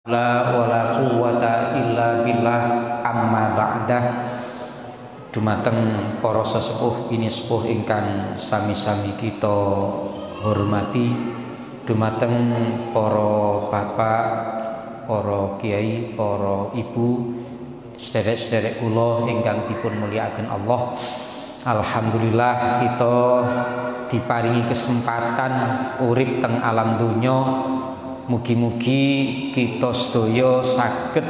La wala quwwata illa billah amma ba'dah. Dumateng para sesepuh bini sepuh ingkang sami-sami kita hormati, dumateng para bapak, para kiai, para ibu, sederek-sederek kula ingkang dipun mulyakaken Allah. Alhamdulillah kita diparingi kesempatan urip teng alam donya. Mugi-mugi kita sedaya saged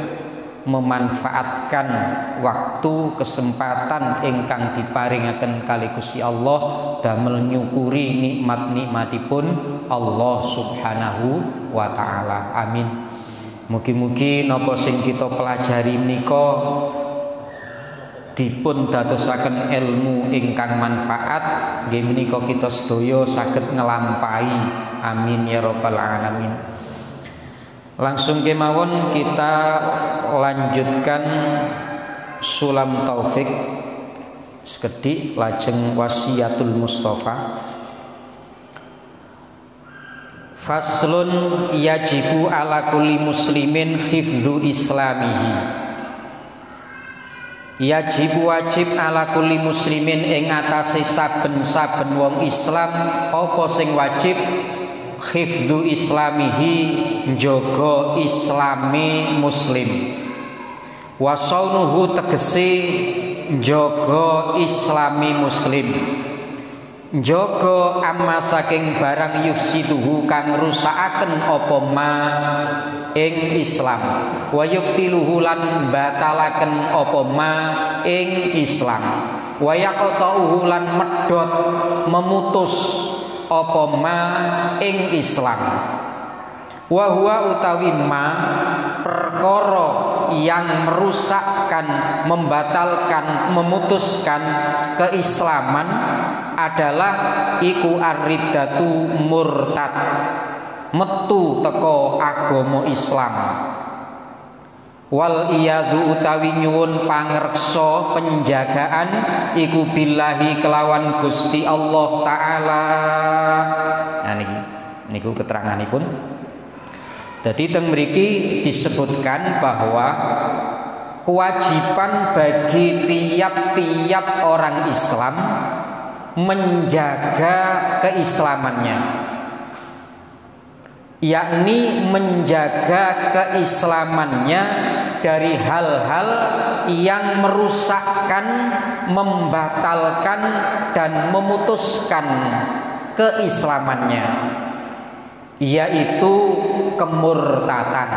memanfaatkan waktu kesempatan ingkang diparingaken kali Gusti Allah damel nyukuri nikmat-nikmatipun Allah Subhanahu wa taala. Amin. Mugi-mugi napa sing kita pelajari menika dipun dadosaken ilmu ingkang manfaat, nggih menika kita sedaya saged ngelampahi. Amin ya rabbal alamin. Langsung kemawon kita lanjutkan sulam taufik sekedhik lajeng wasiatul Mustafa. Faslun yajibu ala kulli muslimin hifdzu islamihi. Yajibu wajib ala kulli muslimin ing atase saben-saben wong Islam apa sing wajib? Hifdzu islamihi, njaga islami muslim. Wasaunuhu tegese njaga islami muslim, njaga amma saking barang yufsiduhu kang rusakaken apa ma ing Islam, wa yubtiluhu lan batalaken apa ma ing Islam, wa yaqta'uhu lan medhot memutus apa ma ing Islam. Wa huwa utawi ma perkara yang merusakkan, membatalkan, memutuskan keislaman adalah iku ar-riddatu murtad, metu teko agama Islam. Wal iyadu utawi nyuwun pangreksa penjagaan iku billahi kelawan Gusti Allah taala. Nah niku keteranganipun. Dadi teng mriki disebutkan bahwa kewajiban bagi tiap-tiap orang Islam menjaga keislamannya, yakni menjaga keislamannya dari hal-hal yang merusakkan, membatalkan dan memutuskan keislamannya, yaitu kemurtatan.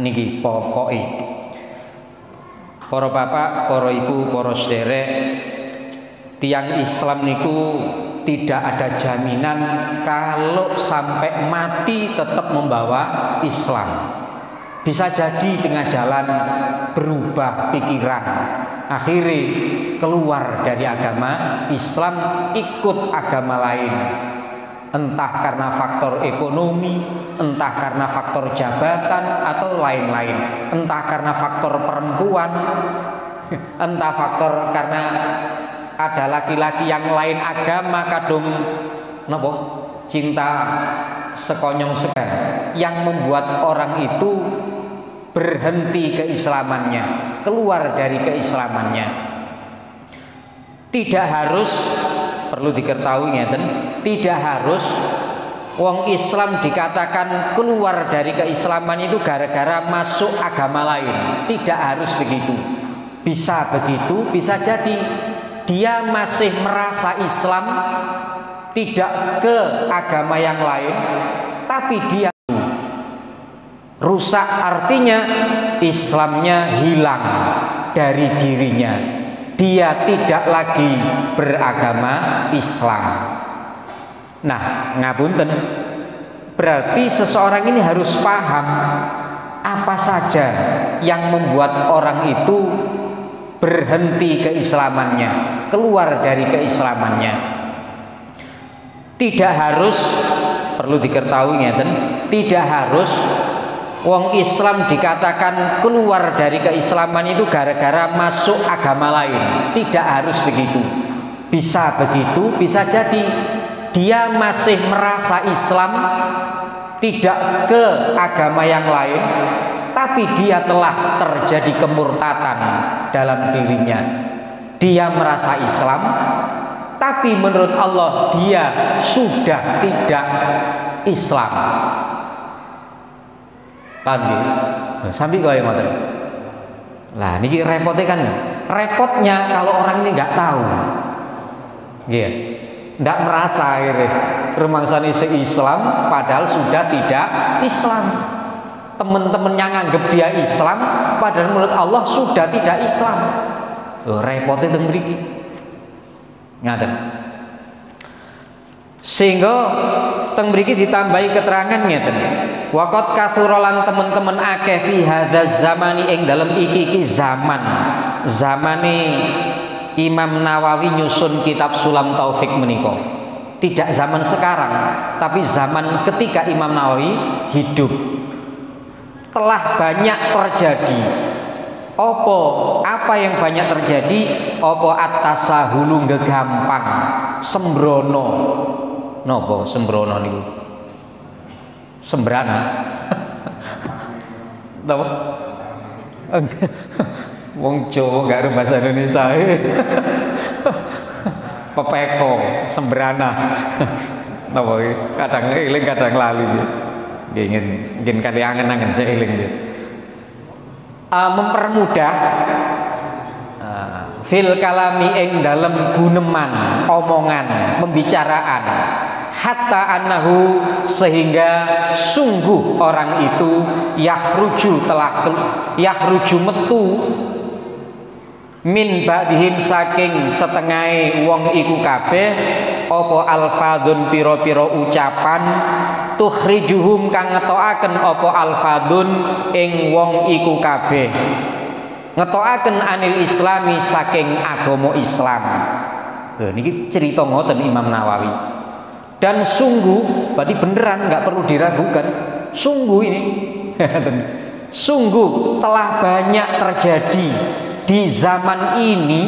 Niki pokoke. Para bapak, para ibu, para sederek, tiang Islam niku tidak ada jaminan kalau sampai mati tetap membawa Islam. Bisa jadi tengah jalan berubah pikiran, akhirnya keluar dari agama Islam, ikut agama lain. Entah karena faktor ekonomi, entah karena faktor jabatan atau lain-lain, entah karena faktor perempuan, entah faktor karena ada laki-laki yang lain agama kadung nopo cinta sekonyong sekar yang membuat orang itu berhenti keislamannya, keluar dari keislamannya. Tidak harus, perlu diketahui ngeten, tidak harus wong Islam dikatakan keluar dari keislaman itu gara-gara masuk agama lain. Tidak harus begitu. Bisa begitu, bisa jadi dia masih merasa Islam, tidak ke agama yang lain, tapi dia rusak, artinya Islamnya hilang dari dirinya. Dia tidak lagi beragama Islam. Nah, ngapunten, berarti seseorang ini harus paham apa saja yang membuat orang itu berhenti keislamannya, keluar dari keislamannya. Tidak harus, perlu diketahui ngeten, tidak harus wong Islam dikatakan keluar dari keislaman itu gara-gara masuk agama lain. Tidak harus begitu. Bisa begitu, bisa jadi dia masih merasa Islam, tidak ke agama yang lain, tapi dia telah terjadi kemurtatan dalam dirinya. Dia merasa Islam, tapi menurut Allah dia sudah tidak Islam. Paham nggih? Sampai kaya ngoten. Lah niki repotnya kan. Repotnya kalau orang ini nggak tahu. Nggih. Nggak merasa gitu. Rumangsane Islam padahal sudah tidak Islam. Teman-temannya nganggep dia Islam padahal menurut Allah sudah tidak Islam. Repotnya teng mriki. Ngaten. Sehingga teng mriki ditambahi keterangan ngeten. Waqat kasuralan teman-teman akeh fi hadzal zamani ing dalem iki zaman. Zamane Imam Nawawi nyusun kitab Sulam Taufik menika. Tidak zaman sekarang, tapi zaman ketika Imam Nawawi hidup. Telah banyak terjadi. Apa yang banyak terjadi? Apa at-tasahulu gampang, sembrono. Napa sembrono niku? Sembrana. Napa? Wong Jawa gak ada bahasa Indonesia. Pepeko, sembrana. Napa iki? Kadang eling kadang lali. Nggih ingin kali angen-angen saya eling nggih. Mempermudah fil kalami ing dalem guneman, omongan, pembicaraan, hatta annahu sehingga sungguh orang itu yahruju metu min ba'dihim saking setengah wong iku kabeh apa alfadun pira-pira ucapan tukhrijuhum kang ngetokaken apa alfadun ing wong iku kabeh ngetokaken anil islami saking agama Islam. Niki cerita ngoten Imam Nawawi. Dan sungguh, berarti beneran nggak perlu diragukan. Sungguh ini, sungguh telah banyak terjadi di zaman ini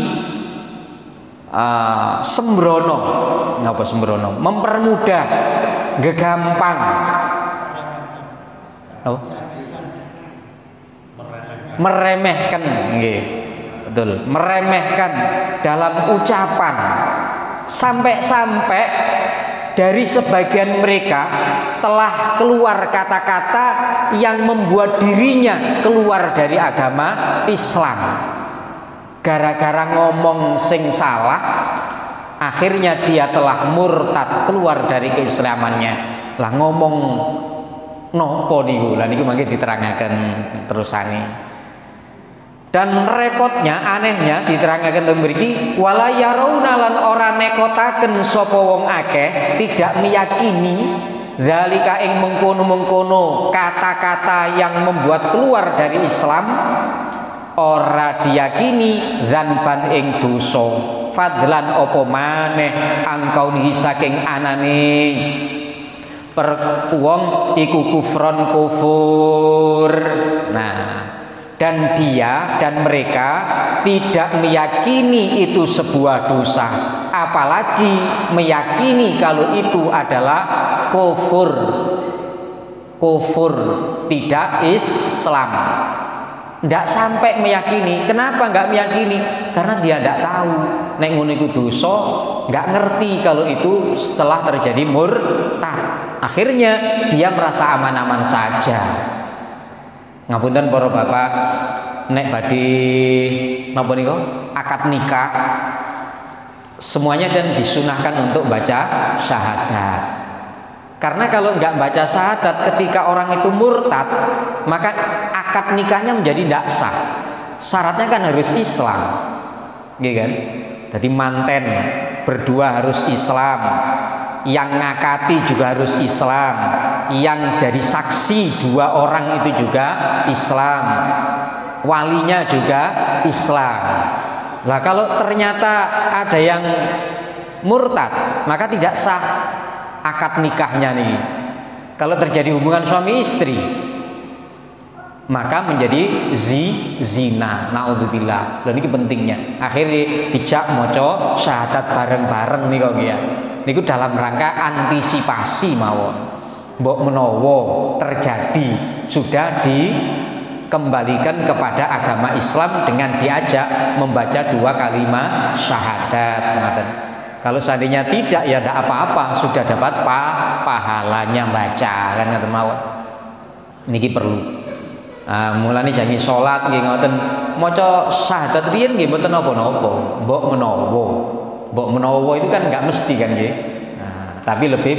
sembrono, ngapa sembrono? Mempermudah, gegampang, meremehkan, nggih, betul, meremehkan dalam ucapan, sampai dari sebagian mereka telah keluar kata-kata yang membuat dirinya keluar dari agama Islam. Gara-gara ngomong sing salah, akhirnya dia telah murtad, keluar dari keislamannya. Lah ngomong nopo niku? Lah niku mangke diterangaken terusane. Dan repotnya, anehnya diterangkan teng mriki wala yarawna lan ora nekotaken sapa wong akeh, tidak meyakini zalika ing mengkono-mengkono kata-kata yang membuat keluar dari Islam, ora diyakini dzanban ing dosa fadlan apa maneh angkaunihi saking anane per wong iku kufron kufur. Nah, dan dia dan mereka tidak meyakini itu sebuah dosa, apalagi meyakini kalau itu adalah kufur, tidak Islam. Tidak sampai meyakini. Kenapa nggak meyakini? Karena dia tidak tahu nek ngono iku dosa, nggak ngerti kalau itu setelah terjadi murtad. Akhirnya dia merasa aman-aman saja. Ngapunten para bapak, nek badhe napa niku akad nikah semuanya dan disunahkan untuk baca syahadat. Karena kalau nggak baca syahadat ketika orang itu murtad, maka akad nikahnya menjadi tidak sah. Syaratnya kan harus Islam, gitu kan? Jadi manten berdua harus Islam, yang ngakati juga harus Islam, yang jadi saksi dua orang itu juga Islam, walinya juga Islam. Lah kalau ternyata ada yang murtad, maka tidak sah akad nikahnya nih. Kalau terjadi hubungan suami istri, maka menjadi zina. Naudzubillah. Dan ini pentingnya. Akhirnya dijak moco syahadat bareng-bareng nih kok ya. Niku dalam rangka antisipasi mawon. mbok menawa terjadi sudah dikembalikan kepada agama Islam dengan diajak membaca 2 kalimat syahadat. Kalau seandainya tidak ya tidak apa-apa, sudah dapat pahalanya baca kan ngoten mawon. Niki perlu. Mulane janji salat nggih ngoten maca syahadat riyen nggih mboten napa-napa, mbok menawa. Mbok menawa itu kan enggak mesti kan nggih. Tapi lebih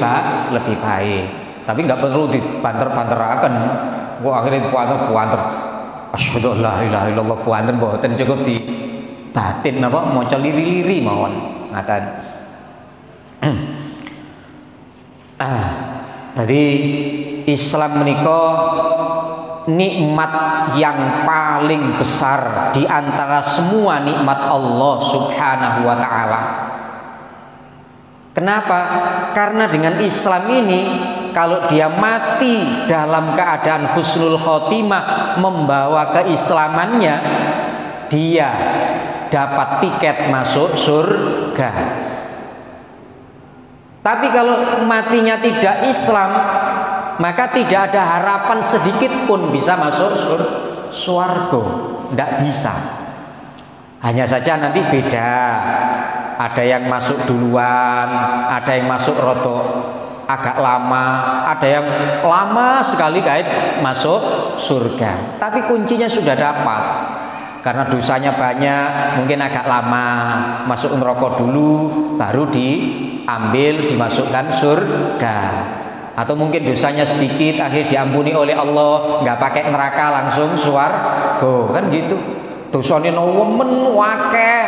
baik. Tapi enggak perlu dibanter-banteraken. Kok akhirnya puanter. Asyhadu la ilaha illallah puanter mboten cukup di batin napa maca liri-liri mawon. Ngaten. Jadi Islam menika nikmat yang paling besar di antara semua nikmat Allah Subhanahu wa taala. Kenapa? Karena dengan Islam ini kalau dia mati dalam keadaan husnul khotimah membawa keislamannya, dia dapat tiket masuk surga. Tapi kalau matinya tidak Islam, maka tidak ada harapan sedikit pun bisa masuk surga. Tidak bisa. Hanya saja nanti beda. Ada yang masuk duluan, ada yang masuk roto agak lama, ada yang lama sekali kait masuk surga. Tapi kuncinya sudah dapat. Karena dosanya banyak, mungkin agak lama masuk neraka dulu, baru diambil dimasukkan surga. Atau mungkin dosanya sedikit, akhirnya diampuni oleh Allah, nggak pakai neraka langsung swarga, kan gitu. Dosanya nemen wakeh,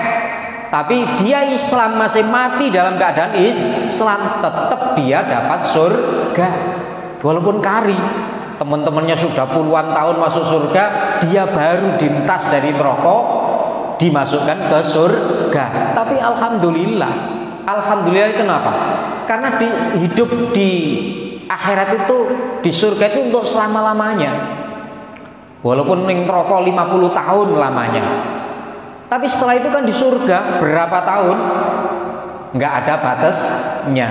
tapi dia Islam masih mati dalam keadaan Islam, tetap dia dapat surga, walaupun kari. Teman-temannya sudah puluhan tahun masuk surga, dia baru dintas dari neraka dimasukkan ke surga. Tapi alhamdulillah kenapa? Karena hidup di akhirat itu, di surga itu untuk selama-lamanya. Walaupun ning neraka 50 tahun lamanya. Tapi setelah itu kan di surga berapa tahun? Nggak ada batasnya.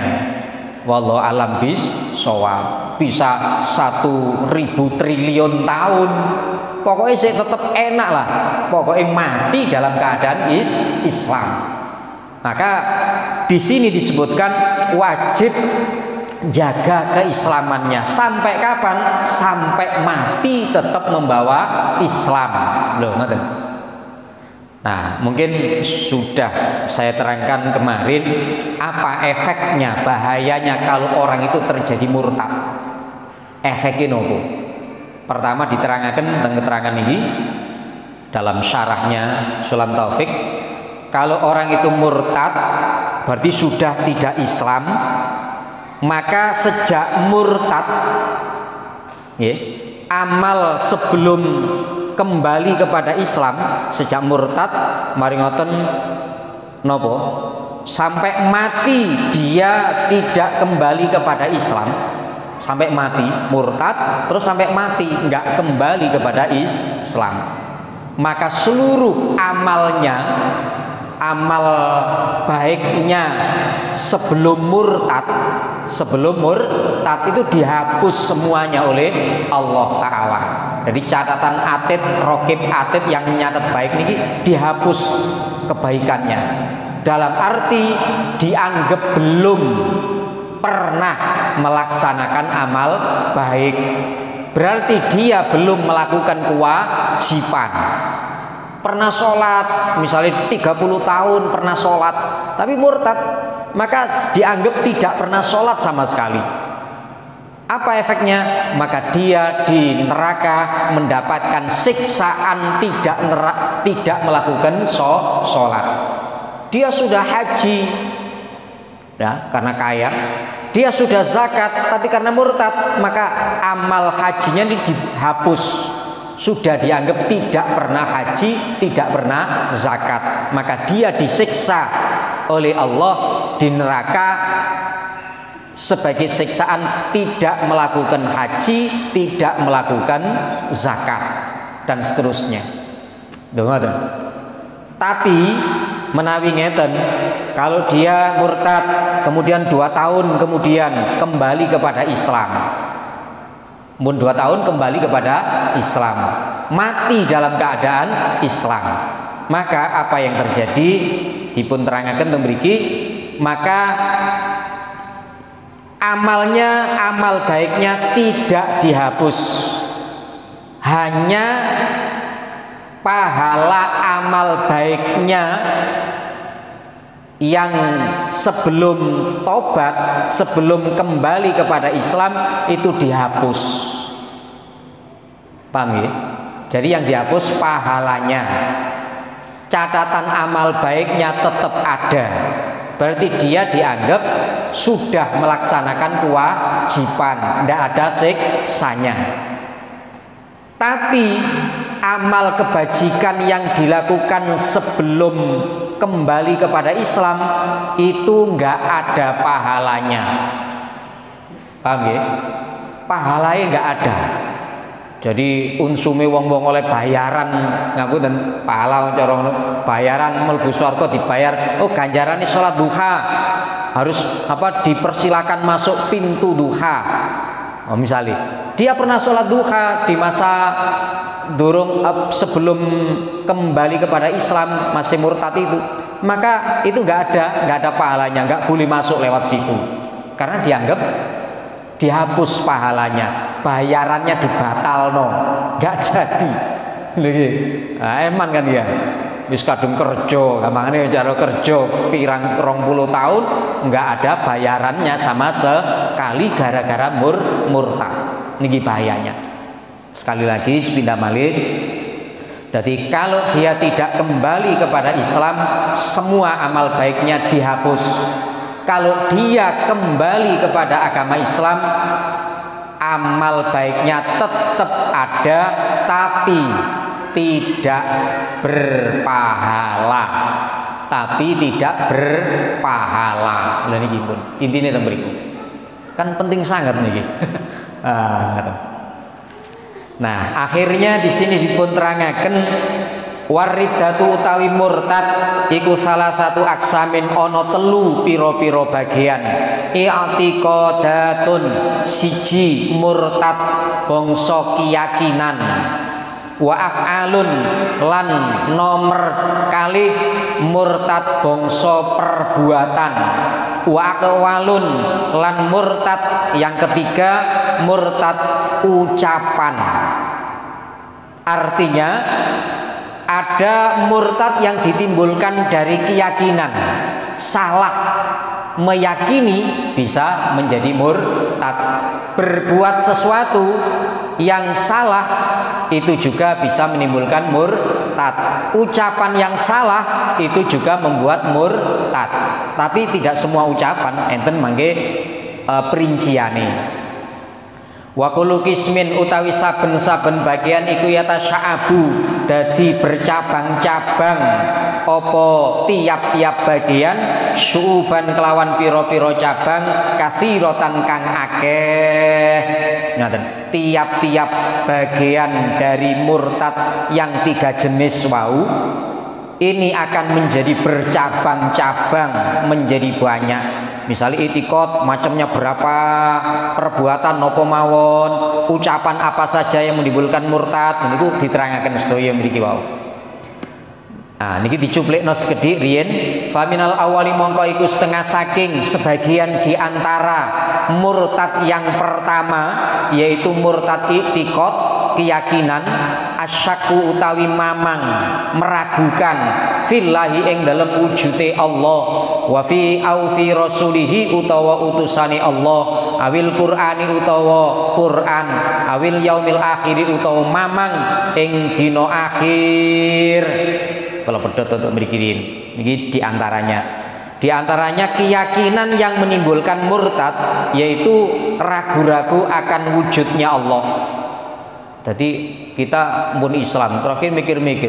Wallahu alam bis-shawab. Bisa 1.000 triliun tahun. Pokoknya sih tetap enak lah. Pokoknya mati dalam keadaan Islam. Maka di sini disebutkan wajib jaga keislamannya. Sampai kapan? Sampai mati tetap membawa Islam. Loh, ngoten. Nah, mungkin sudah saya terangkan kemarin apa efeknya, bahayanya kalau orang itu terjadi murtad. Efeknya nopo? Pertama diterangkan tentang keterangan ini dalam syarahnya Sulam Taufik. Kalau orang itu murtad berarti sudah tidak Islam, maka sejak murtad ya, amal sebelum kembali kepada Islam, sejak murtad mari ngoten nopo sampai mati dia tidak kembali kepada Islam, sampai mati murtad terus sampai mati nggak kembali kepada Islam, maka seluruh amalnya, amal baiknya sebelum murtad itu dihapus semuanya oleh Allah Ta'ala. Jadi catatan atid, rokib atid yang nyatet baik ini dihapus kebaikannya. Dalam arti dianggap belum pernah melaksanakan amal baik. Berarti dia belum melakukan kewajiban. Pernah sholat, misalnya 30 tahun pernah sholat, tapi murtad, maka dianggap tidak pernah sholat sama sekali. Apa efeknya? Maka dia di neraka mendapatkan siksaan tidak melakukan sholat. Dia sudah haji, ya, karena kaya. Dia sudah zakat, tapi karena murtad, maka amal hajinya ini dihapus. Sudah dianggap tidak pernah haji, tidak pernah zakat, maka dia disiksa oleh Allah di neraka sebagai siksaan tidak melakukan haji, tidak melakukan zakat dan seterusnya. Dengar. Tapi menawi ngeten, kalau dia murtad kemudian 2 tahun kemudian kembali kepada Islam, mun 2 tahun kembali kepada Islam, mati dalam keadaan Islam. Maka apa yang terjadi dipun terangaken teng mriki, maka amal baiknya tidak dihapus, hanya pahala amal baiknya yang sebelum tobat, sebelum kembali kepada Islam itu dihapus. Paham ya? Jadi yang dihapus pahalanya, catatan amal baiknya tetap ada. Berarti dia dianggap sudah melaksanakan kewajiban, tidak ada siksanya. Tapi amal kebajikan yang dilakukan sebelum kembali kepada Islam itu nggak ada pahalanya. Paham ya? Pahalanya nggak ada. Jadi unsume wong-wong oleh bayaran, ngapunten, pahala cara bayaran mlebu swarga dibayar. Oh, ganjarane salat duha harus dipersilakan masuk pintu duha. Oh, misalnya dia pernah sholat duha di masa sebelum kembali kepada Islam, masih murtad itu, maka itu nggak ada pahalanya, nggak boleh masuk lewat situ, karena dianggap dihapus pahalanya, bayarannya dibatalno, nggak jadi. Eman kan dia, wis kadung kerja, gampangane cara kerja pirang 20 tahun nggak ada bayarannya sama sekali gara-gara murtad. Niki bahayanya. Sekali lagi pindah malih. Jadi kalau dia tidak kembali kepada Islam, semua amal baiknya dihapus. Kalau dia kembali kepada agama Islam, amal baiknya tetap ada, tapi tidak berpahala. Lah niki pun intine teng mriku. Kan penting sangat niki. Nah, akhirnya di sini dipun terangaken waridatu utawi murtad iku salah satu aksamin ono telu piro-piro bagian. I'tiqadatun, siji murtad bangsa keyakinan, wa af'alun lan nomor kali murtad bangsa perbuatan, wa aqwalun lan murtad yang ketiga murtad ucapan. Artinya ada murtad yang ditimbulkan dari keyakinan, salah meyakini bisa menjadi murtad. Berbuat sesuatu yang salah itu juga bisa menimbulkan murtad. Ucapan yang salah itu juga membuat murtad. Tapi tidak semua ucapan enten mangke perinciane. Wa kullu qismin utawi saben-saben bagian iku yatasya'abu dadi bercabang-cabang apa tiap-tiap bagian syuban kelawan piro-piro cabang kasirotan kang akeh. Ngaten, tiap-tiap bagian dari murtad yang 3 jenis wau ini akan menjadi bercabang-cabang, menjadi banyak. Misalnya itikad macamnya berapa, perbuatan nopo mawon, ucapan apa saja yang menimbulkan murtad, niku diterangkan sedaya mriki wau. Nah, niki dicuplikno sekedhik riyen, faminal awali mongko iku setengah saking sebagian di antara murtad yang pertama yaitu murtad itikad, keyakinan, asyaku utawi mamang, meragukan fillahi ing dalem wujude Allah, wa fi au fi rasulihi utawa utusane Allah, awil qur'ani utawa Quran, awil yaumil akhiri utawa mamang ing dina akhir. Kalau pedot untuk berikirin ini diantaranya keyakinan yang menimbulkan murtad yaitu ragu-ragu akan wujudnya Allah. Jadi kita pun Islam terakhir mikir-mikir,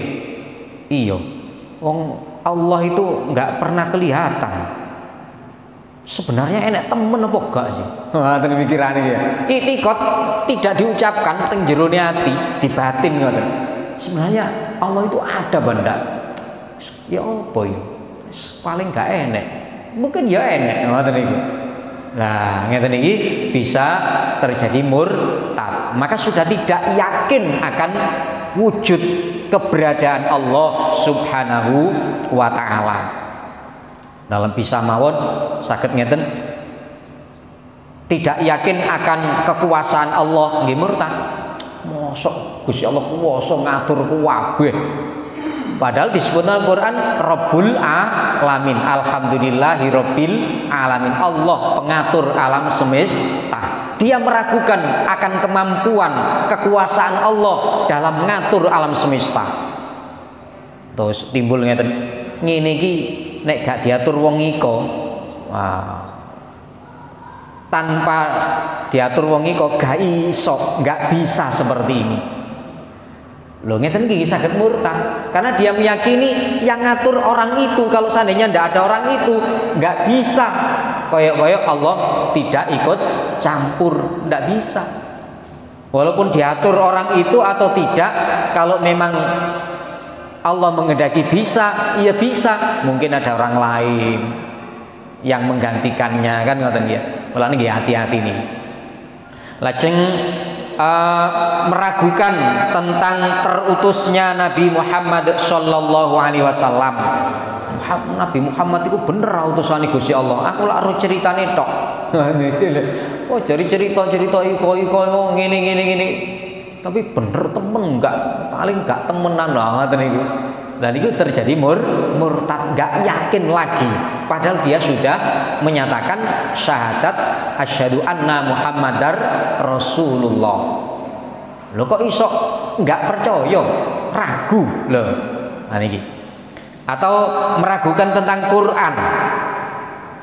iya, wong Allah itu nggak pernah kelihatan. Sebenarnya enak temen apa enggak sih? Wah, tadi pikirannya ya. Itikad tidak diucapkan teng jerone ati, di batin ngoten. Sebenarnya Allah itu ada benda. Ya apa ya? Paling gak enak. Mungkin ya enak ngoten niku. Nah, ngeten iki bisa terjadi murtad. Maka sudah tidak yakin akan wujud keberadaan Allah Subhanahu wa taala. Dalam bisa mawon saged ngeten tidak yakin akan kekuasaan Allah nggih murtad. Mosok Gusti Allah kuwasa ngatur kabeh. Padahal disebut Al-Quran Rabbul Alamin, Alhamdulillahi Rabbil Alamin, Allah pengatur alam semesta. Dia meragukan akan kemampuan kekuasaan Allah dalam mengatur alam semesta. Terus timbul ngeten, ngene iki nek gak diatur wong iko, tanpa diatur wong iko gak iso, gak bisa seperti ini. Loh ngeten iki saged murtad karena dia meyakini yang ngatur orang itu, kalau seandainya ndak ada orang itu nggak bisa, koyok-koyok Allah tidak ikut campur, ndak bisa. Walaupun diatur orang itu atau tidak, kalau memang Allah menghendaki bisa, iya bisa. Mungkin ada orang lain yang menggantikannya, kan ngoten ya. Mulane nggih hati-hati nih. Lajeng meragukan tentang terutusnya Nabi Muhammad Sallallahu Alaihi Wasallam. Nabi Muhammad itu bener utusan Gusti Allah. Aku lak ro ceritane tok. Oh jadi cerita iko ngene. Tapi bener temen paling enggak temenan lah ngoten niku. Dan itu terjadi murtad, gak yakin lagi. Padahal dia sudah menyatakan syahadat asyhadu anna Muhammadar Rasulullah. Loh kok iso gak percaya, ragu loh. Nah niki. Atau meragukan tentang Quran.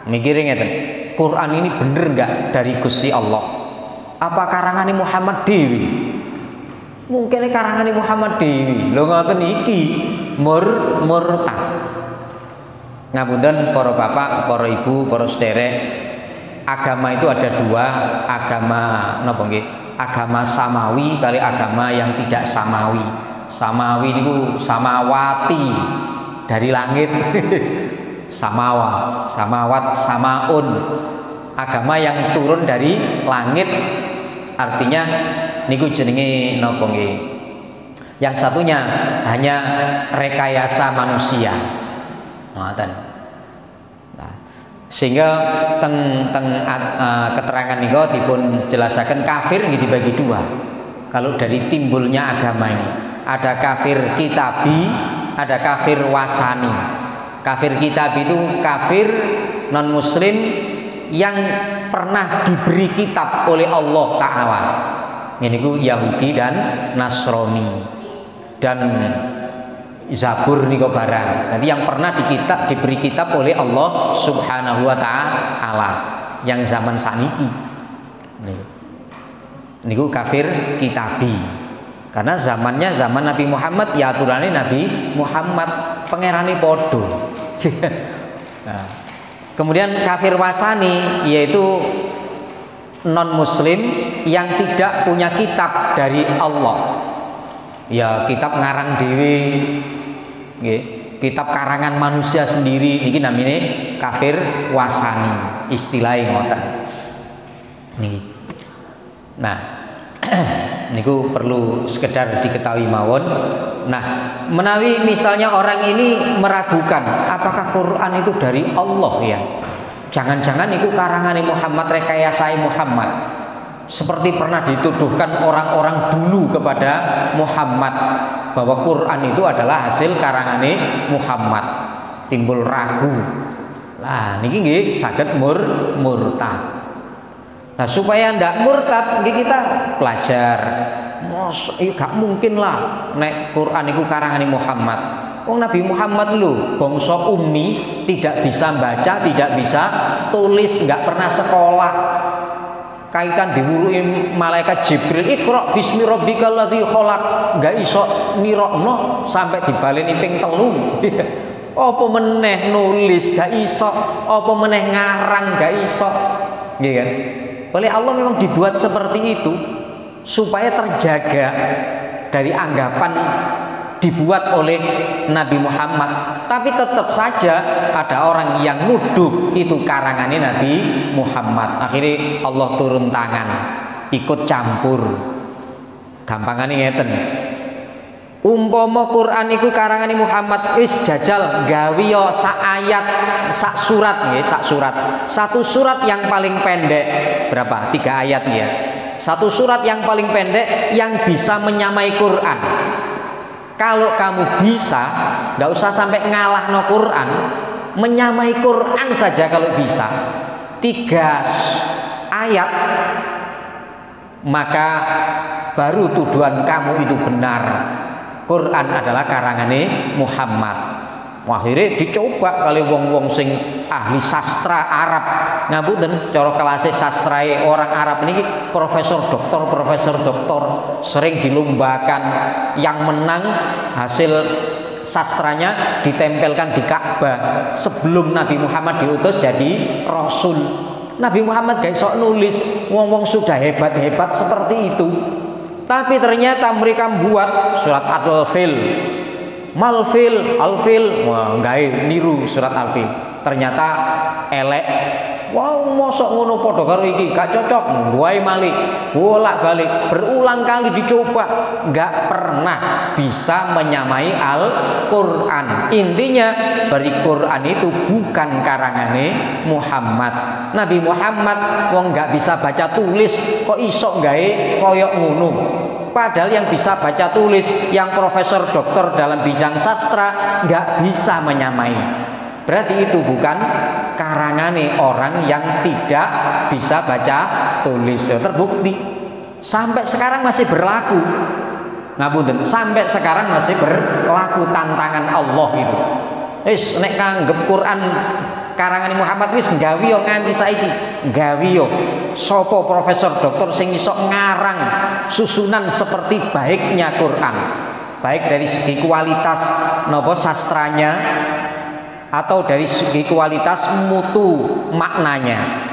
Mikirin ngeten, Quran ini bener gak dari Gusti Allah? Apa karangane Muhammad dewi? Mungkin karangane Muhammad dewi. Lho ngoten iki murtad. Ngapunten para bapak, para ibu, para sederek, agama itu ada dua, agama napa nggih? Agama samawi kali agama yang tidak samawi. Samawi niku samawati dari langit. Samawat, samaun. Agama yang turun dari langit, artinya niku jenenge napa nggih? Yang satunya hanya rekayasa manusia. Ngoten. Nah, sehingga keterangan niku dipun jelasaken kafir nggih dibagi dua. Kalau dari timbulnya agama ini, ada kafir kitabi, ada kafir wasani. Kafir kitabi itu kafir non muslim yang pernah diberi kitab oleh Allah Ta'ala. Ini ku Yahudi dan Nasrani dan Zabur niko barang. Nanti yang pernah diberi kitab oleh Allah Subhanahu wa Ta'ala yang zaman saniki. Niku kafir kitabi. Karena zamannya zaman Nabi Muhammad, ya aturannya Nabi Muhammad, pangerane podo. Nah, kemudian kafir wasani yaitu non muslim yang tidak punya kitab dari Allah. Ya kitab ngarang dewi, kitab karangan manusia sendiri. Ini namanya kafir wasani, istilahnya ngoten. Nih, nah, niku perlu sekedar diketahui mawon. Nah, menawi misalnya orang ini meragukan apakah Quran itu dari Allah ya. Jangan-jangan itu karangan Muhammad, rekayasa Muhammad. Seperti pernah dituduhkan orang-orang dulu kepada Muhammad bahwa Quran itu adalah hasil karangan Muhammad. Timbul ragu. Lah niki nggih saged murtad. Nah, supaya ndak murtad nggih kita belajar. Gak mungkin lah nek Quran itu karangan Muhammad. Wong Nabi Muhammad lho bangsa ummi, tidak bisa baca, tidak bisa tulis, nggak pernah sekolah. Kaitan diwuruhi malaikat Jibril, Iqra bismi rabbikal ladzi khalaq, nggak iso nirokno sampai dibaleni ping 3. Apa meneh nulis gak iso, apa meneh ngarang gak iso. Nggih kan? Oleh Allah memang dibuat seperti itu supaya terjaga dari anggapan dibuat oleh Nabi Muhammad. Tapi tetap saja ada orang yang nuduh itu karangannya Nabi Muhammad. Akhirnya Allah turun tangan, ikut campur. Gampangannya ngeten. Umpama Quran iku karangane Muhammad, wis jajal gawe yo sak ayat, sak surat nggih, sak surat. Satu surat yang paling pendek berapa? 3 ayat ya. Satu surat yang paling pendek yang bisa menyamai Quran. Kalau kamu bisa, nggak usah sampai ngalah no Quran, menyamai Quran saja kalau bisa. 3 ayat, maka baru tuduhan kamu itu benar. Quran adalah karangane Muhammad. Akhirnya dicoba kali wong-wong sing ahli sastra Arab. Ngapunten, cara kelas sastrae orang Arab ini profesor doktor sering dilombakan, yang menang hasil sastranya ditempelkan di Ka'bah sebelum Nabi Muhammad diutus jadi rasul. Nabi Muhammad gak iso nulis, wong-wong sudah hebat-hebat seperti itu. Tapi ternyata mereka membuat surat Al-Fil, Malfil, Alfil, wah nggak niru surat Al-Fil. Ternyata elek. Wow, mosok ngono padha karo iki, gak cocok. Guai malik, bolak-balik, berulang kali dicoba, nggak pernah bisa menyamai Al-Qur'an. Intinya dari Quran itu bukan karangane Muhammad. Nabi Muhammad wong nggak bisa baca tulis, kok iso gawe koyok ngono. Padahal yang bisa baca tulis, yang profesor doktor dalam bidang sastra nggak bisa menyamai. Berarti itu bukan karangane orang yang tidak bisa baca tulis. Terbukti sampai sekarang masih berlaku. Ngapunten, sampai sekarang masih berlaku tantangan Allah itu. Wis nek kanggep Quran karangane Muhammad wis gawe yo nganti saiki. Gawe yo sapa profesor doktor sing iso ngarang susunan seperti baiknya Quran. Baik dari segi kualitas napa sastranya atau dari segi kualitas mutu maknanya.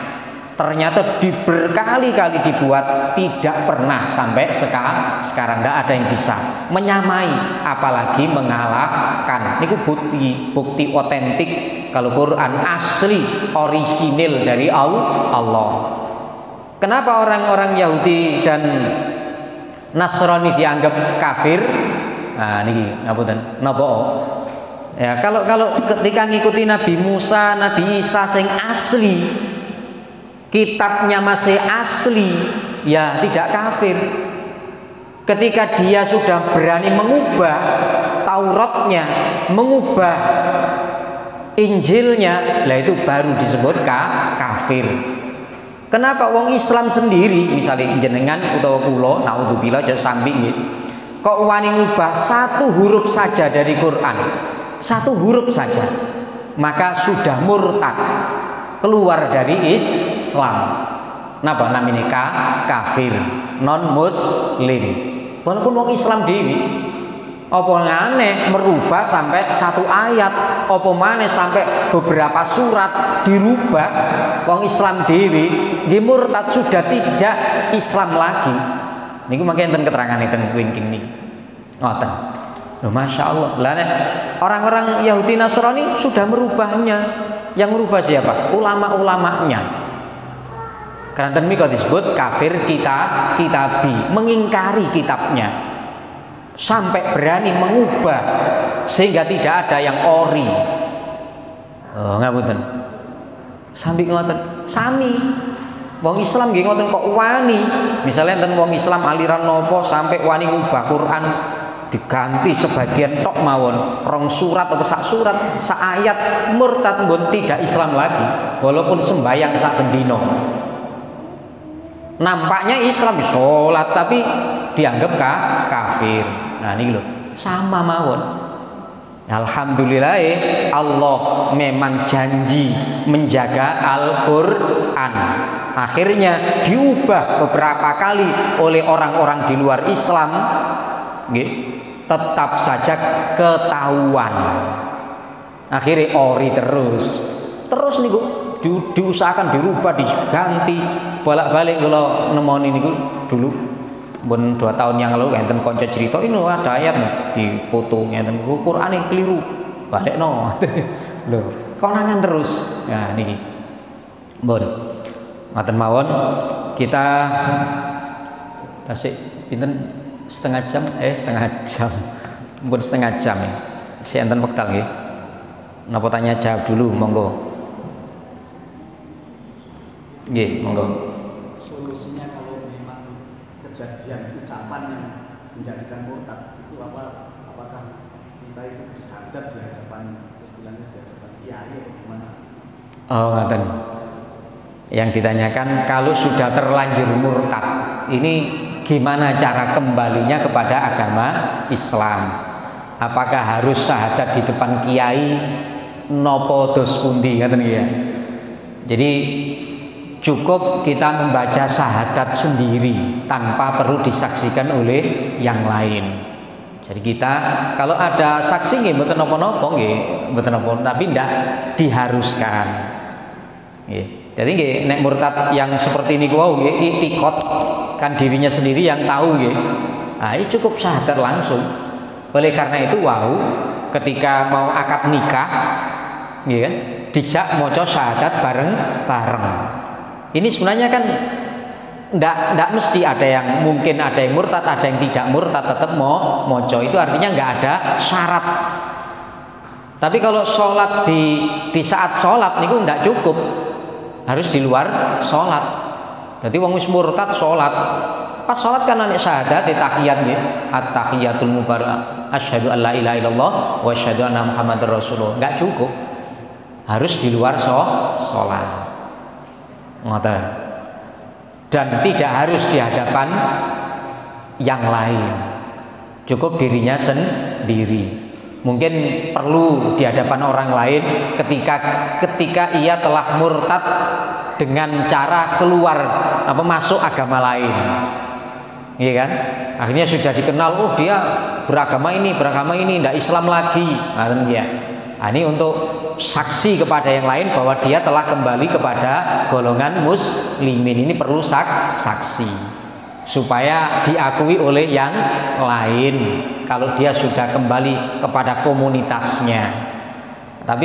Ternyata berkali-kali dibuat, tidak pernah sampai sekarang tidak ada yang bisa menyamai, apalagi mengalahkan. Ini bukti otentik kalau Quran asli, orisinil dari Allah. Kenapa orang-orang Yahudi dan Nasrani dianggap kafir? Nah, niki ngapunten, napa? Ya, kalau ketika ngikuti Nabi Musa, Nabi Isa sing asli, kitabnya masih asli, ya tidak kafir. Ketika dia sudah berani mengubah Tauratnya, mengubah Injilnya, lah itu baru disebut kafir. Kenapa wong Islam sendiri, misalnya jenengan utawa kula, naudzubillah aja sambi nggih, kok wani ngubah satu huruf saja dari Quran, satu huruf saja, maka sudah murtad, keluar dari Islam. Napa namanya kafir, non muslim. Walaupun wong Islam dewi, apa ngane merubah sampai satu ayat, apa maneh sampai beberapa surat dirubah. Wong Islam dewi nggih murtad, sudah tidak Islam lagi. Niku mangke enten keterangan teng wingking niki. Ngoten. Loh, Masya Allah. Orang-orang Yahudi Nasrani sudah merubahnya. Yang merubah siapa? Ulama-ulamanya. Karena demikian disebut kafir kitabi, mengingkari kitabnya, sampai berani mengubah sehingga tidak ada yang ori. Oh, ngapunten. Sambil ngoten, sami. Wong Islam nggih ngoten kok wani. Misalnya enten wong Islam aliran nopo sampai wani ngubah Quran, diganti sebagian tok mawon, rong surat atau sak surat, sak ayat, murtad pun tidak Islam lagi, walaupun sembayang sak bendino. Nampaknya Islam sholat tapi dianggap kafir. Nah ini loh, sama mawon. Alhamdulillah Allah memang janji menjaga Al-Quran. Akhirnya diubah beberapa kali oleh orang-orang di luar Islam, tetap saja ketahuan. Akhirnya ori terus niku diusahakan dirubah, diganti bolak-balik. Kalau nemoni niku dulu Bun 2 tahun yang lalu enten konco cerita ini ada ayat di foto ngeten Quran yang keliru. Balekno. Lho, konangan terus. Nah niki. Bun. Ngoten mawon kita tasik pinten setengah jam Mungkin setengah jam ya. Si enten wekdal nggih. Napa tanya jawab dulu monggo. Nggih, monggo. Solusinya kalau memang kejadian ucapan yang menjadikan murtad itu apakah kita itu bersyahadat di hadapan istilahnya di hadapan kiai atau gimana? Oh, ngaten. Yang ditanyakan kalau sudah terlanjur murtad, ini gimana cara kembalinya kepada agama Islam? Apakah harus syahadat di depan kiai nopo dos pundi ngaten ya. Jadi cukup kita membaca syahadat sendiri tanpa perlu disaksikan oleh yang lain. Jadi kita kalau ada saksi nggih mboten napa-napa nggih, mboten napa, tapi ndak diharuskan. Nggih. Jadi nggih nek murtad yang seperti ini wau nggih itikad kan dirinya sendiri yang tahu nggih. Nah, ini cukup syahadat langsung. Oleh karena itu wau ketika mau akad nikah nggih kan dijak maca syahadat bareng-bareng. Ini sebenarnya kan ndak mesti ada yang mungkin ada yang murtad, ada yang tidak murtad tetap mau maca. Itu artinya nggak ada syarat. Tapi kalau sholat di saat sholat niku ndak cukup. Harus di luar sholat. Jadi wong wis murtad sholat. Pas sholat kan ana syahadat tahiyat nggih. At-tahiyatul mubarak. Asyhadu an la ilaha illallah wa asyhadu anna Muhammadar Rasulullah. Enggak cukup. Harus di luar sholat. Ngoten. Dan tidak harus di hadapan yang lain. Cukup dirinya sendiri. Mungkin perlu di hadapan orang lain ketika ia telah murtad dengan cara keluar masuk agama lain. Iya kan? Akhirnya sudah dikenal, oh dia beragama ini, tidak Islam lagi. Nah, ini untuk saksi kepada yang lain bahwa dia telah kembali kepada golongan muslimin. Ini perlu saksi supaya diakui oleh yang lain kalau dia sudah kembali kepada komunitasnya. Tapi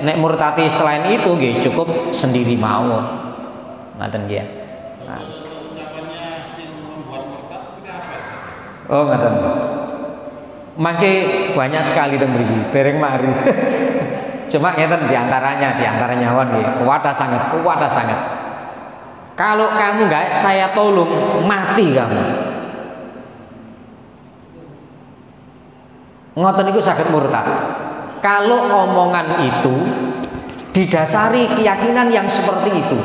nek murtati selain itu nggih cukup sendiri mawon. Ngoten nggih. Nah. Oh ngoten. Mangke banyak sekali teng mriki, dereng mari. Cuma ngeten diantaranya won nggih, kuwata sangat. Kalau kamu nggak saya tolong, mati kamu. Ngoten niku saged murtad. Kalau omongan itu didasari keyakinan yang seperti itu.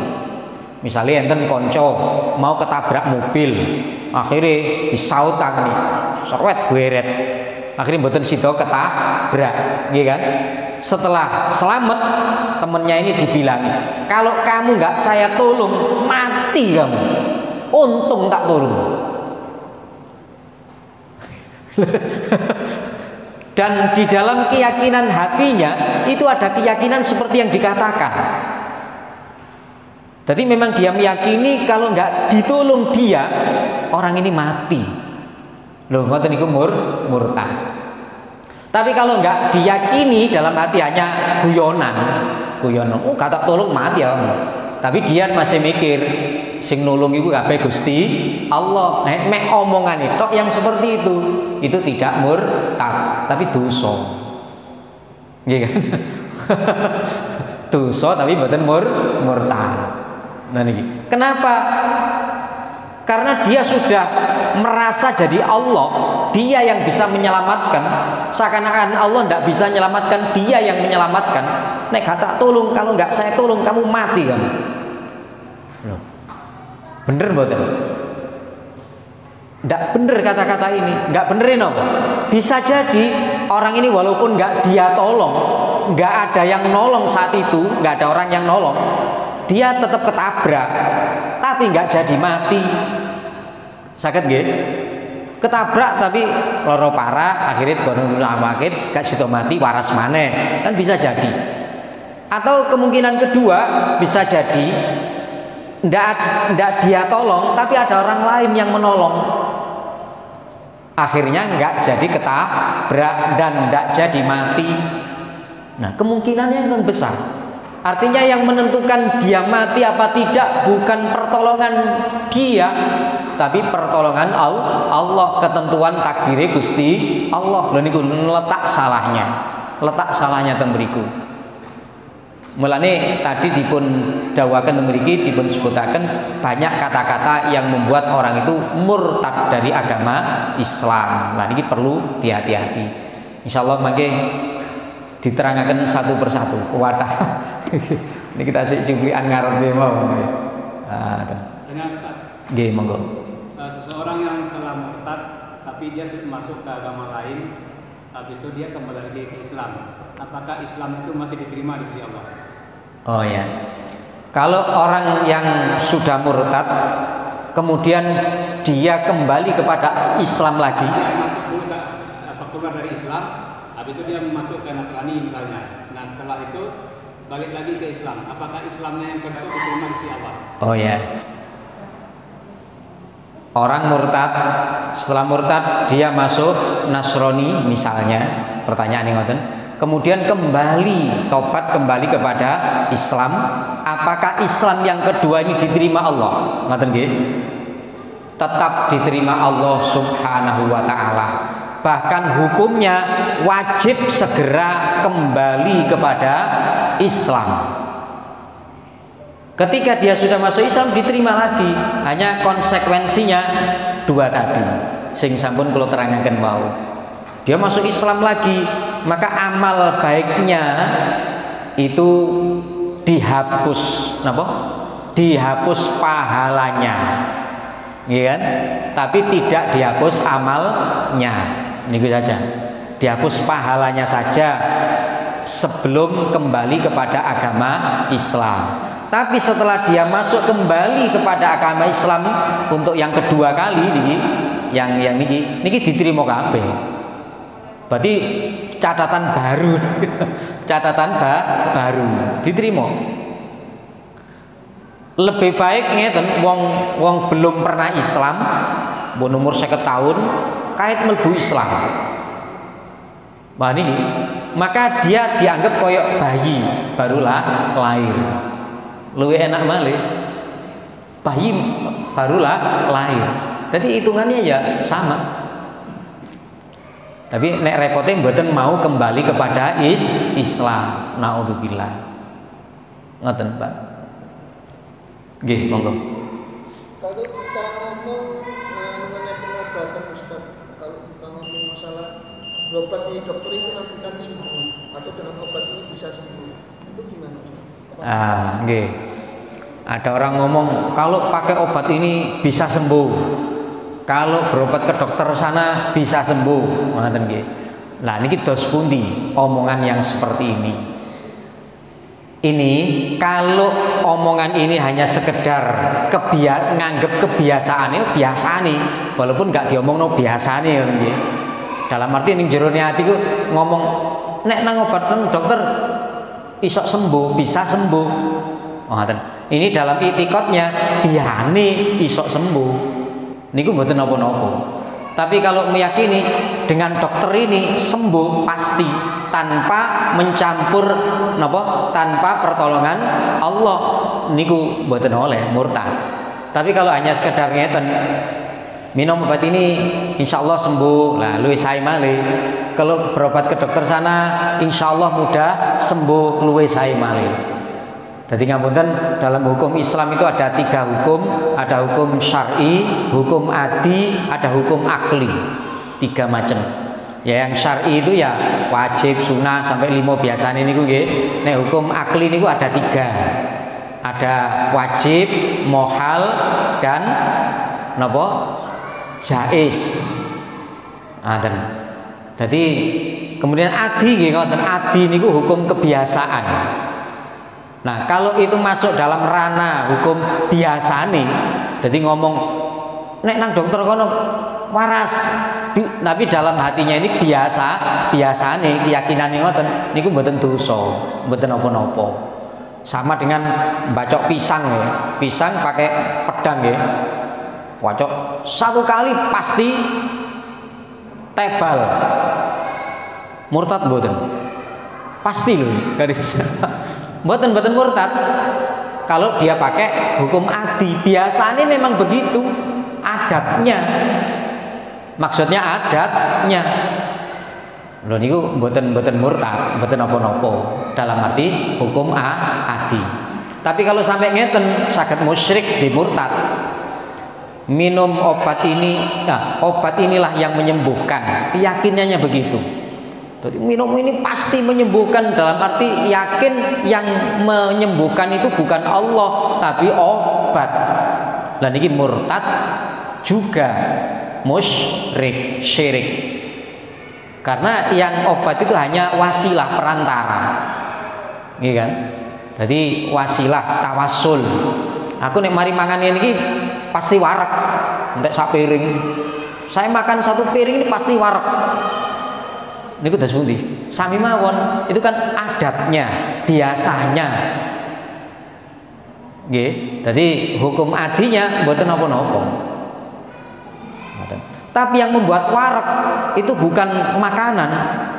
Misalnya enten konco mau ketabrak mobil, akhirnya disautang nih, serwet gweret. Akhirnya mboten sida ketabrak, nggih kan? Setelah selamat temennya ini dibilangi, kalau kamu nggak saya tolong mati kamu, untung tak tolong. Dan di dalam keyakinan hatinya itu ada keyakinan seperti yang dikatakan. Jadi memang dia meyakini kalau nggak ditolong dia orang ini mati. Loh, ngoten niku murtad. Tapi kalau nggak diyakini dalam hati hanya guyonan, oh kata tolong mati ya. Tapi dia masih mikir sing nulung iku kabeh Gusti Allah. Mek omongan itu yang seperti itu tidak murtad, tapi dosa. Nggih kan? Dosa tapi mboten murtad. Nah niki. Kenapa? Karena dia sudah merasa jadi Allah, dia yang bisa menyelamatkan. Seakan-akan Allah tidak bisa menyelamatkan, dia yang menyelamatkan. Nek kata tolong, kalau nggak saya tolong kamu mati kamu. Loh, bener mboten? Nggak bener kata-kata ini, nggak benerin apa? Bisa jadi orang ini walaupun nggak dia tolong, nggak ada yang nolong saat itu, nggak ada orang yang nolong, dia tetap ketabrak, tapi nggak jadi mati. Sakit nggih? Ketabrak tapi loro parah, akhirnya digonong sakit, gak sido mati waras maneh. Kan bisa jadi. Atau kemungkinan kedua bisa jadi ndak dia tolong, tapi ada orang lain yang menolong. Akhirnya nggak jadi ketabrak dan nggak jadi mati. Nah, kemungkinannya kan besar. Artinya yang menentukan dia mati apa tidak bukan pertolongan dia, tapi pertolongan Allah, ketentuan takdir Gusti Allah. Lha niku letak salahnya teng mriku. Mulane tadi dipun dawaken teng mriki dipun sebutaken banyak kata-kata yang membuat orang itu murtad dari agama Islam. Nah, ini perlu hati-hati. Insyaallah mangke diterangkan satu persatu kuwatah. Ini kita sik cuplikan ngarepe mau. Nah, dengan Ustaz. Nggih, monggo. Seseorang yang telah murtad tapi dia masuk ke agama lain, habis itu dia kembali lagi ke Islam. Apakah Islam itu masih diterima di sisi Allah? Oh ya. Kalau orang yang sudah murtad kemudian dia kembali kepada Islam lagi, Dia masuk dulu keluar dari Islam, habis itu dia masuk ke Nasrani misalnya. Nah, setelah itu balik lagi ke Islam. Apakah Islamnya yang kedua diterima di sisi Allah? oh ya. Orang murtad, setelah murtad dia masuk Nasrani misalnya, pertanyaan yang ngoten. Kemudian kembali tobat kembali kepada Islam, apakah Islam yang kedua ini diterima Allah? Ngoten nggih? Tetap diterima Allah Subhanahu wa taala. Bahkan hukumnya wajib segera kembali kepada Islam. Ketika dia sudah masuk Islam diterima lagi, hanya konsekuensinya dua tadi sing sampun kula terangaken wau. Dia masuk Islam lagi, maka amal baiknya itu dihapus, napa? Dihapus pahalanya. Iya kan? Tapi tidak dihapus amalnya. Niku saja. Dihapus pahalanya saja sebelum kembali kepada agama Islam. Tapi setelah dia masuk kembali kepada agama Islam untuk yang kedua kali niki, yang niki diterima kabeh. Berarti catatan baru, baru diterima. Lebih baik ngeten wong belum pernah Islam, mbon umur 50 tahun, kait mlebu Islam. Wah niki, maka dia dianggap koyok bayi barulah lahir. Luwih enak malih. Bayi barulah lahir. Jadi hitungannya ya sama. Tapi nek repotnya mboten mau kembali kepada Islam. Naudzubillah. Ngoten, Pak. Nggih, monggo. Kalau kita ngomong mengenai pengobatan Ustaz, kalau kita ngomong masalah berobat di dokter itu nanti kan sembuh atau dengan obat ini bisa sembuh. Itu gimana Ustaz? Nggih. Ada orang ngomong kalau pakai obat ini bisa sembuh. Kalau berobat ke dokter sana bisa sembuh, ngoten nggih. Nah, niki dos pundi omongan yang seperti ini. Ini kalau omongan ini hanya sekedar nganggep kebiasaan itu biasa nih, walaupun nggak diomongno biasa nih, nggih. Dalam arti ning jero ati ku ngomong nek nang obat nang dokter iso sembuh, bisa sembuh. Ngoten. Ini dalam itikadnya biyane iso sembuh. Niku mboten napa-napa. Tapi kalau meyakini dengan dokter ini sembuh pasti tanpa mencampur napa? Tanpa pertolongan Allah, niku mboten oleh murtad. Tapi kalau hanya sekedar ngeten minum obat ini insyaallah sembuh, lah luwih sae malih. Kalau berobat ke dokter sana insyaallah mudah sembuh, luwih sae malih. Jadi ngapunten, dalam hukum Islam itu ada 3 hukum, ada hukum syar'i, hukum adi, ada hukum akli, 3 macam. Ya yang syar'i itu ya wajib, sunnah sampai 5 biasanya niku nggih. Nek hukum akli niku ada 3. Ada wajib, mohal dan napa? Jaiz. Ngoten. Jadi kemudian adi nggih ngoten, adi niku hukum kebiasaan. Nah, kalau itu masuk dalam ranah hukum biasa nih, jadi ngomong nek nang dokter kono waras, tapi dalam hatinya ini biasa nih keyakinan ngoten niku mboten dosa, mboten napa-napa. Sama dengan bacok pisang ya. Pisang pakai pedang ya. Bacok 1 kali pasti tebal. Murtad mboten. Pasti loh, gak bisa. Mboten murtad. Kalau dia pakai hukum adi, biasanya memang begitu adatnya. Maksudnya adatnya. Lho niku mboten murtad, mboten napa-napa. Dalam arti hukum adi. Tapi kalau sampai ngeten saged musyrik di murtad. Minum obat ini, obat inilah yang menyembuhkan. Keyakinannya begitu. Jadi minum ini pasti menyembuhkan, dalam arti yakin yang menyembuhkan itu bukan Allah tapi obat. Dan ini murtad juga musyrik, syirik. Karena yang obat itu hanya wasilah perantara. Iya kan? Jadi wasilah tawassul. Aku nek mari mangan ini pasti warak. Entek sak piring. Saya makan 1 piring ini pasti warak. Niku udah sundi. Sami mawon, itu kan adatnya, biasanya. Nggih. Jadi hukum adinya mboten napa-napa. Tapi yang membuat warak itu bukan makanan,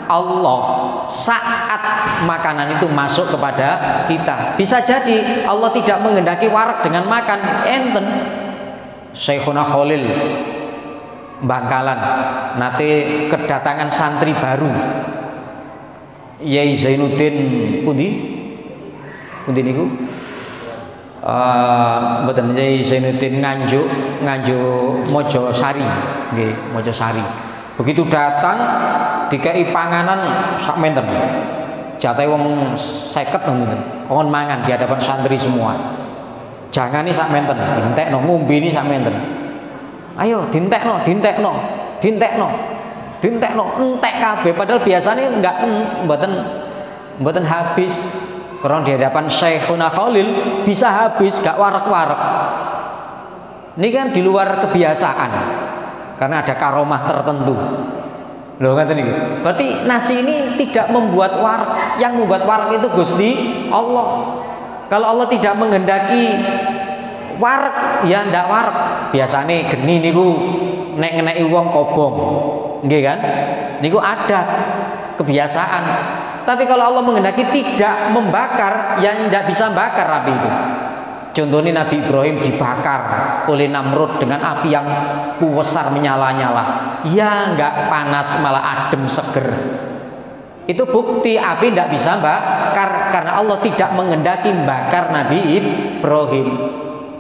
Allah. Saat makanan itu masuk kepada kita, bisa jadi Allah tidak menghendaki warak dengan makan. Enten Syekhuna Khalil Bangkalan nanti kedatangan santri baru, Yai Zainuddin pundi niku mboten Yai Zainuddin Nganjuk Mojosari nggih, Mojosari. Begitu datang dikai panganan sak menten, jatahe wong 50 ngoten, kon mangan di hadapan santri semua. Jangan nih sak menten, dintekno, ngombe ni sak menten. Ayo dintekno, entek kabeh. Padahal biasanya enggak mboten habis. Karena di hadapan Syekhuna Khalil bisa habis, gak warak-warak. Ini kan di luar kebiasaan. Karena ada karomah tertentu. Loh ngaten niku. Berarti nasi ini tidak membuat warak. Yang membuat warak itu Gusti Allah. Kalau Allah tidak menghendaki warak, ya ndak warak. Biasane geni niku nek ngeneki wong kobong. Nggih kan? Niku adat, kebiasaan. Tapi kalau Allah menghendaki tidak membakar, ya ndak bisa bakar api itu. Contohnya Nabi Ibrahim dibakar oleh Namrud dengan api yang besar menyala-nyala. Ya nggak panas, malah adem seger. Itu bukti api tidak bisa bakar karena Allah tidak menghendaki bakar Nabi Ibrahim.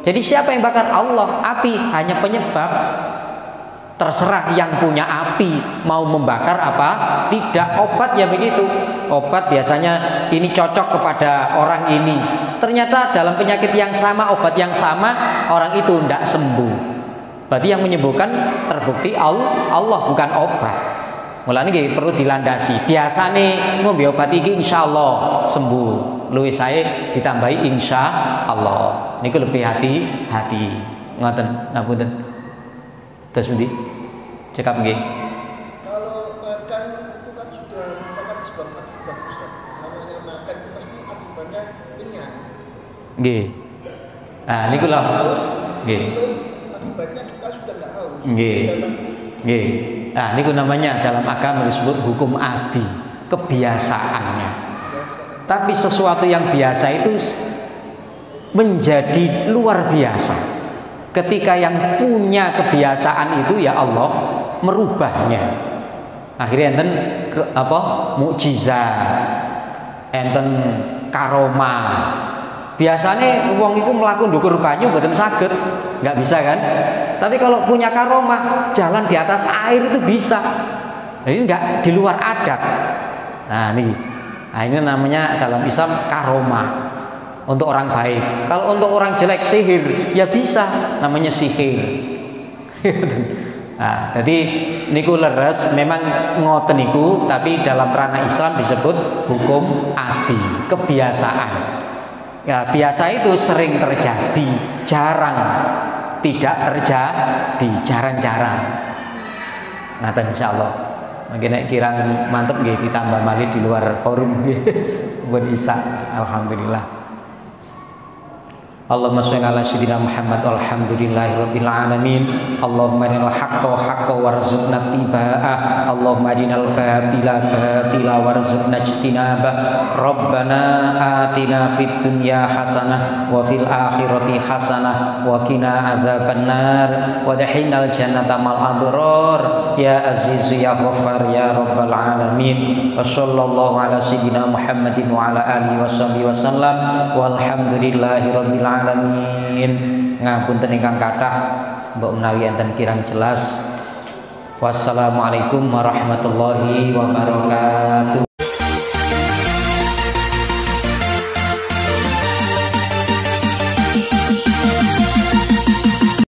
Jadi siapa yang bakar? Allah. Api hanya penyebab. Terserah yang punya api mau membakar apa tidak. Obat ya begitu. Obat biasanya ini cocok kepada orang ini. Ternyata dalam penyakit yang sama, obat yang sama, orang itu tidak sembuh. Berarti yang menyembuhkan terbukti Allah, bukan obat. Mulane nggih perlu dilandasi. Biasane ngombe obat iki insyaallah sembuh. Luwih sae ditambahi insyaallah. Niku lebih hati-hati. Ngoten, ngapunten. Terus pundi? Cekap nggih. Kalau makan itu kan sudah merupakan sebab akibat Ustaz. Namanya makan itu pasti akibatnya kenyang. Nggih. Nah, niku lho. Nggih. Akibatnya kita sudah enggak haus. Nggih. Nggih. Nah, niku namanya dalam agama disebut hukum adi, kebiasaannya. Tapi sesuatu yang biasa itu menjadi luar biasa. Ketika yang punya kebiasaan itu ya Allah merubahnya. Akhirnya enten mukjizat, enten karomah. Biasanya wong itu melakukan ndukur banyu mboten saged, nggak bisa kan? Tapi kalau punya karomah, jalan di atas air itu bisa. Ini nggak di luar adat. Nah ini namanya dalam Islam karomah. Untuk orang baik. Kalau untuk orang jelek sihir, ya bisa, namanya sihir. Nah, jadi niku leres memang ngoten niku, tapi dalam ranah Islam disebut hukum adi, kebiasaan. Ya, biasa itu sering terjadi, jarang tidak terjadi, jarang-jarang. Ngaten insyaallah. Mungkin nek kirang mantep nggih ditambah malih di luar forum nggih. Buat Isa, alhamdulillah. Allahumma sholli ala sayyidina Muhammad walhamdulillahirabbil alamin. Allahumma arinal haqqo haqqo warzuqna ittiba'ah. Allahumma arinal batila batila warzuqna ijtinabah. Rabbana atina fid dunya hasanah wa fil akhirati hasanah wa qina adzabannar wa adkhilnal jannata mal abrar ya azizu ya ghaffar ya rabbal alamin. Wa sallallahu ala sayyidina Muhammadin wa ala alihi washabihi wasallam walhamdulillahirabbil alamin. Ngapunten ingkang kathah mbok menawi enten kirang jelas. Wassalamualaikum warahmatullahi wabarakatuh.